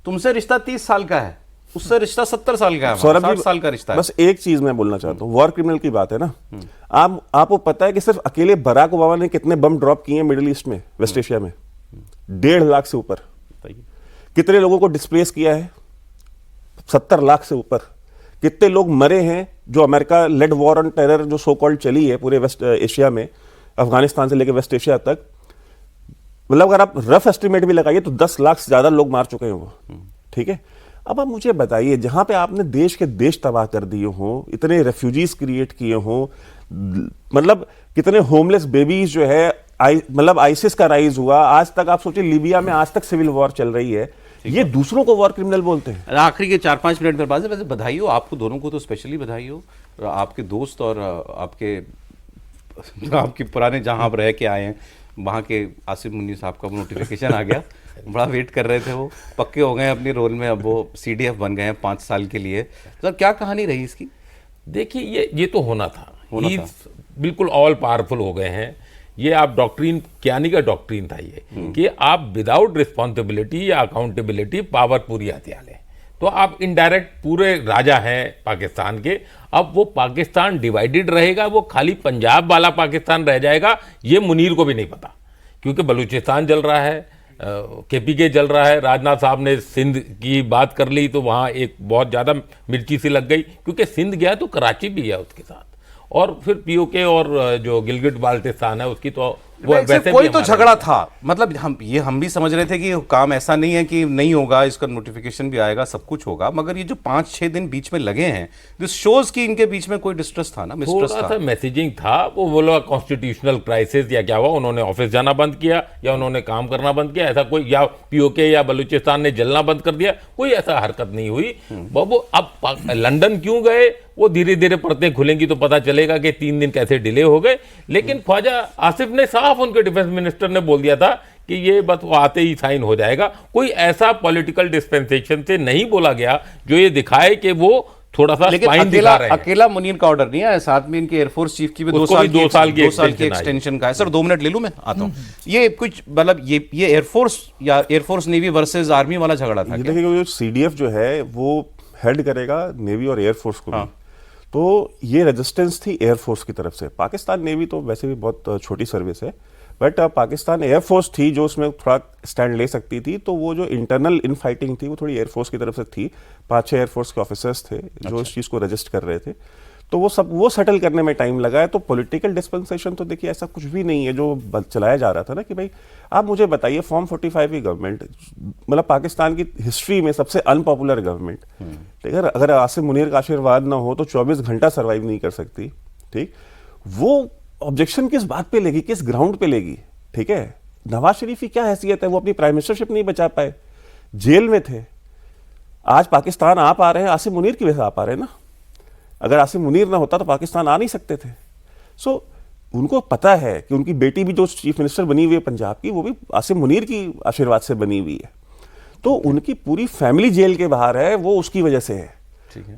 तुमसे रिश्ता 30 साल का है, उससे रिश्ता 70 साल का है, 60 साल का रिश्ता है। बस एक चीज मैं बोलना चाहता हूँ, वॉर क्रिमिनल की बात है ना। आपको पता है कि सिर्फ अकेले बराक ओबामा ने कितने बम ड्रॉप किए हैं मिडिल ईस्ट में, वेस्ट एशिया में? 1.5 लाख से ऊपर। कितने लोगों को डिस्प्लेस किया है? 70 लाख से ऊपर। कितने लोग मरे हैं जो America led war on terror जो सो कॉल्ड चली है पूरे वेस्ट एशिया में, अफगानिस्तान से लेकर वेस्ट एशिया तक, मतलब अगर आप रफ एस्टिमेट भी लगाइए तो 10 लाख से ज्यादा लोग मार चुके हैं वो, ठीक है। अब आप मुझे बताइए, जहां पे आपने देश के देश तबाह कर दिए हों, इतने रेफ्यूजीज क्रिएट किए हों, मतलब कितने होमलेस बेबीज जो है, मतलब आईसिस का राइज हुआ, आज तक आप सोचिए लीबिया में आज तक सिविल वॉर चल रही है, ये दूसरों को वॉर क्रिमिनल बोलते हैं। आखिरी के 4-5 मिनट मेरे पास है, वैसे बधाई हो आपको दोनों को, तो स्पेशली बधाई हो, आपके दोस्त और आपके आपके पुराने जहां आप रह के आए हैं वहाँ के आसिफ मुनीर साहब का नोटिफिकेशन आ गया, बड़ा वेट कर रहे थे, वो पक्के हो गए अपने रोल में, अब वो CDF बन गए हैं 5 साल के लिए। सर क्या कहानी रही इसकी? देखिए ये तो होना था, बिल्कुल ऑल पावरफुल हो गए हैं। ये आप डॉक्ट्रिन, कियानी का डॉक्ट्रिन था ये कि आप विदाउट रिस्पॉन्सिबिलिटी या अकाउंटेबिलिटी पावर पूरी हथिया लें, तो आप इनडायरेक्ट पूरे राजा हैं पाकिस्तान के। अब वो पाकिस्तान डिवाइडेड रहेगा, वो खाली पंजाब वाला पाकिस्तान रह जाएगा, ये मुनीर को भी नहीं पता, क्योंकि बलूचिस्तान जल रहा है, KPK जल रहा है। राजनाथ साहब ने सिंध की बात कर ली तो वहाँ एक बहुत ज़्यादा मिर्ची सी लग गई, क्योंकि सिंध गया तो कराची भी है उसके साथ, और फिर POK और जो गिलगिट बाल्टिस्तान है उसकी तो वो वैसे कोई तो झगड़ा था, मतलब हम भी समझ रहे थे कि काम ऐसा नहीं है कि नहीं होगा, इसका नोटिफिकेशन भी आएगा, सब कुछ होगा, मगर ये जो 5-6 दिन बीच में लगे हैं, दिस शोज कि इनके बीच में कोई डिस्ट्रस्ट था ना, मिस्ट्रस्ट थोड़ा सा मैसेजिंग था। वो बोला कॉन्स्टिट्यूशनल क्राइसिस या क्या हुआ, उन्होंने ऑफिस जाना बंद किया या उन्होंने काम करना बंद किया, ऐसा कोई, या POK या बलूचिस्तान ने जलना बंद कर दिया, कोई ऐसा हरकत नहीं हुई। बाबू अब लंदन क्यों गए, वो धीरे धीरे परतें खुलेंगी तो पता चलेगा कि 3 दिन कैसे डिले हो गए। लेकिन ख्वाजा आसिफ ने साफ, उनके डिफेंस मिनिस्टर ने बोल दिया था कि ये बस वो आते ही साइन हो जाएगा। कोई ऐसा पॉलिटिकल डिस्पेंसेशन से नहीं बोला गया जो ये दिखाए कि वो थोड़ा सा स्पाइन दिखा रहे हैं। अकेला मुनीर का ऑर्डर नहीं है, साथ में इनके एयरफोर्स चीफ की भी 2 साल की एक्सटेंशन का है। सर 2 मिनट ले लूं, मैं आता हूं। ये कुछ मतलब ये एयरफोर्स या एयरफोर्स नेवी वर्सेस आर्मी वाला झगड़ा था? देखिए जो CDF जो है वो हेड करेगा नेवी और एयरफोर्स को भी, तो ये रेजिस्टेंस थी एयरफोर्स की तरफ से। पाकिस्तान नेवी तो वैसे भी बहुत छोटी सर्विस है, बट पाकिस्तान एयरफोर्स थी जो उसमें थोड़ा स्टैंड ले सकती थी, तो वो जो इंटरनल इन फाइटिंग थी वो थोड़ी एयरफोर्स की तरफ से थी। 5-6 एयरफोर्स के ऑफिसर्स थे जो इस चीज़ को रजिस्ट कर रहे थे, तो वो सेटल करने में टाइम लगा है। तो पॉलिटिकल डिस्पेंसेशन तो देखिए ऐसा कुछ भी नहीं है जो चलाया जा रहा था ना कि भाई आप मुझे बताइए, फॉर्म 45 की गवर्नमेंट, मतलब पाकिस्तान की हिस्ट्री में सबसे अनपॉपुलर गवर्नमेंट, ठीक है, अगर आसिफ मुनीर का आशीर्वाद ना हो तो 24 घंटा सर्वाइव नहीं कर सकती, ठीक। वो ऑब्जेक्शन किस बात पे लेगी, किस ग्राउंड पे लेगी, ठीक है। नवाज शरीफ की क्या हैसियत है, वो अपनी प्राइम मिनिस्टरशिप नहीं बचा पाए, जेल में थे। आज पाकिस्तान आप आ रहे हैं, आसिफ मुनीर की वजह से आप आ रहे हैं ना। अगर आसिफ मुनीर ना होता तो पाकिस्तान आ नहीं सकते थे। सो उनको पता है कि उनकी बेटी भी जो चीफ मिनिस्टर बनी हुई है पंजाब की, वो भी आसिफ मुनीर की आशीर्वाद से बनी हुई है। तो उनकी पूरी फैमिली जेल के बाहर है, वो उसकी वजह से है।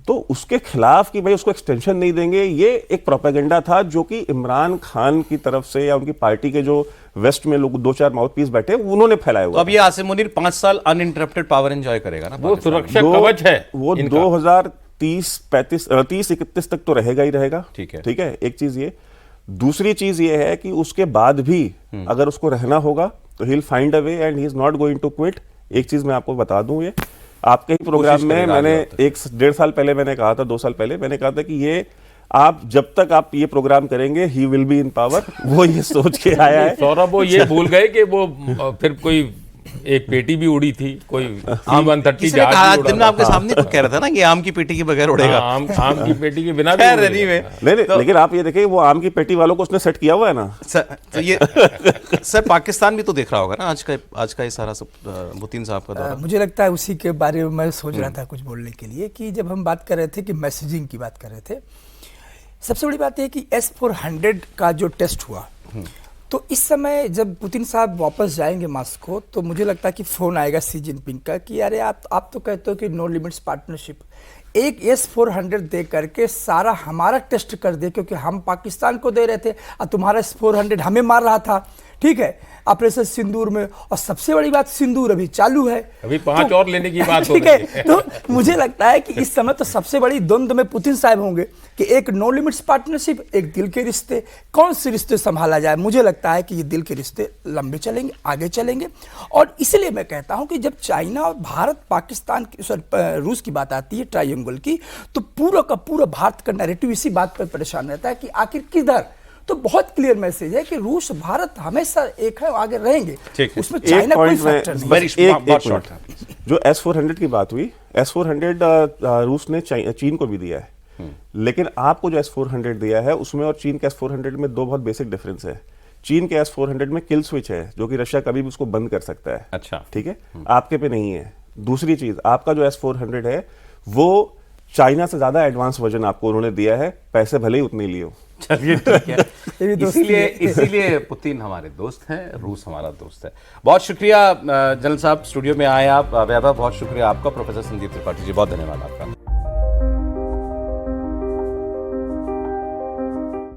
तो उसके खिलाफ कि भाई उसको एक्सटेंशन नहीं देंगे, ये एक प्रोपेगेंडा था जो कि इमरान खान की तरफ से या उनकी पार्टी के जो वेस्ट में लोग 2-4 माउथपीस बैठे उन्होंने फैलाया हुआ। तो अब ये आसिफ मुनीर 5 साल अनइंटरप्टेड पावर एंजॉय करेगा ना, वो सुरक्षा कवच है वो 2030-31 तक तो रहेगा ही रहेगा, ठीक है, ठीक है। एक चीज ये, दूसरी चीज ये है कि उसके बाद भी अगर उसको रहना होगा तो he will find a way and he is not going to quit. एक चीज मैं आपको बता दूं, ये आपके ही प्रोग्राम में मैंने 1-1.5 साल पहले मैंने कहा था, 2 साल पहले मैंने कहा था कि ये आप जब तक आप ये प्रोग्राम करेंगे he will be in power. वो ये सोच के आया है। सौरभ वो ये भूल गए कि वो फिर कोई एक पेटी भी उड़ी थी, कोई C-130 जहाज दिन में आपके सामने तो कह रहा था ना कि आम की पेटी के बगैर उड़ेगा। आम की पेटी के बिना नहीं, लेकिन आप ये देखिए वो आम की पेटी वालों को उसने सेट किया हुआ है ना सर। तो ये सर पाकिस्तान भी तो देख रहा होगा ना आज का ये सारा सब मुतीन साहब का दौरा। मुझे लगता है उसी के बारे में मैं सोच रहा था कुछ बोलने के लिए, कि जब हम बात कर रहे थे कि मैसेजिंग की बात कर रहे थे, सबसे बड़ी बात यह कि S-400 का जो टेस्ट हुआ, तो इस समय जब पुतिन साहब वापस जाएंगे मॉस्को, तो मुझे लगता है कि फोन आएगा सी जिनपिंग का कि अरे आप तो कहते हो कि नो लिमिट्स पार्टनरशिप, एक S-400 दे करके सारा हमारा टेस्ट कर दे, क्योंकि हम पाकिस्तान को दे रहे थे और तुम्हारा S-400 हमें मार रहा था, ठीक है, ऑपरेशन सिंदूर में। और सबसे बड़ी बात, सिंदूर अभी चालू है, अभी 5 और लेने की बात हो रही है। तो मुझे लगता है कि इस समय तो सबसे बड़ी द्वंद्व में पुतिन साहब होंगे कि एक नो लिमिट्स पार्टनरशिप, एक दिल के रिश्ते, कौन से रिश्ते संभाला जाए। मुझे लगता है कि ये दिल के रिश्ते लंबे चलेंगे, आगे चलेंगे। और इसलिए मैं कहता हूं कि जब चाइना और भारत पाकिस्तान रूस की बात आती है, ट्रायंगल की, तो पूरा का पूरा भारत का नैरेटिव इसी बात पर परेशान रहता है कि आखिर किधर। तो बहुत क्लियर मैसेज है कि रूस भारत हमेशा एक है, आगे रहेंगे, उसमें चाइना कोई फैक्टर नहीं। जो S-400 की बात हुई, S-400 रूस ने चीन को भी दिया है, लेकिन आपको जो S-400 दिया है उसमें और चीन के S-400 में 2 बहुत बेसिक डिफरेंस है। चीन के S-400 में किल स्विच है, जो कि रशिया कभी भी उसको बंद कर सकता है, अच्छा, ठीक है, आपके पे नहीं है। दूसरी चीज, आपका जो S-400 है वो चाइना से ज्यादा एडवांस वर्जन आपको उन्होंने दिया है, पैसे भले ही उतने लिए हो। चलिए ठीक है। ये भी दोस्ती इसीलिए है। इसीलिए पुतिन हमारे दोस्त हैं, रूस हमारा दोस्त है। बहुत शुक्रिया जनरल साहब, स्टूडियो में आए आप। वैभव, बहुत शुक्रिया आपका। प्रोफेसर संदीप त्रिपाठी जी, बहुत धन्यवाद आपका।